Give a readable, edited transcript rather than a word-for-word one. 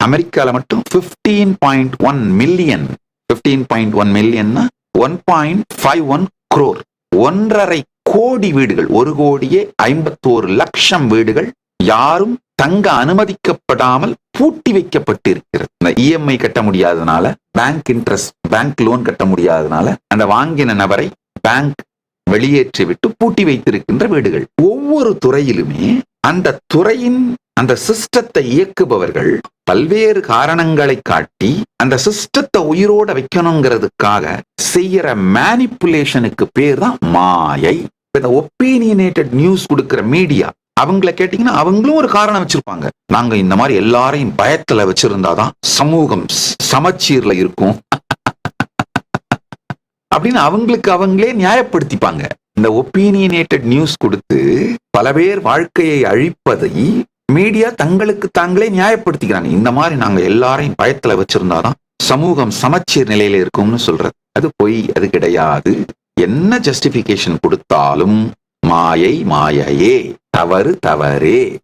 அமெரிக்கால மட்டும் 15.1 million. 15.1 மில்லியன்னா 1.51 crore. 1.5 கோடி வீடுகள், 1,51,00,000 வீடுகள் யாரும் தங்க அனுமதிக்கப்படாமல் பூட்டி வைக்கப்பட்டிருக்கிறது. இந்த இஎம்ஐ கட்ட முடியாதனால, பேங்க் இன்ட்ரெஸ்ட், பேங்க் லோன் கட்ட முடியாதனால அந்த வாங்கின நபரை பேங்க் வெளியேற்றி விட்டு பூட்டி வைத்திருக்கின்ற வீடுகள். ஒவ்வொரு துறையிலுமே அந்த துறையின் அந்த சிஸ்டத்தை இயக்குபவர்கள் பல்வேறு காரணங்களை காட்டி அந்த சிஸ்டத்தை உயிரோட வைக்கணுங்கிறதுக்காக செய்யற மேனிப்புலேஷனுக்கு பேர் தான் மாயை. இந்த ஒப்பீனியனேட்டட் நியூஸ் கொடுக்கிற மீடியா, அவங்கள கேட்டீங்கன்னா அவங்களும் ஒரு காரணம் வச்சிருப்பாங்க. நாங்க இந்த மாதிரி எல்லாரையும் பயத்துல வச்சிருந்தாதான் சமூகம் சமச்சீர்ல இருக்கும் அப்படின்னு அவங்களுக்கு அவங்களே நியாயப்படுத்திப்பாங்க. இந்த ஒப்பீனியனேட்டட் நியூஸ் கொடுத்து பல பேர் வாழ்க்கையை அழிப்பதை மீடியா தங்களுக்கு தாங்களே நியாயப்படுத்திக்கிறாங்க. இந்த மாதிரி நாங்க எல்லாரையும் பயத்துல வச்சிருந்தாதான் சமூகம் சமச்சீர் நிலையில இருக்கும்னு சொல்றது. அது பொய், அது கிடையாது. என்ன ஜஸ்டிபிகேஷன் கொடுத்தாலும் மாயை மாயையே, தவறு தவறே.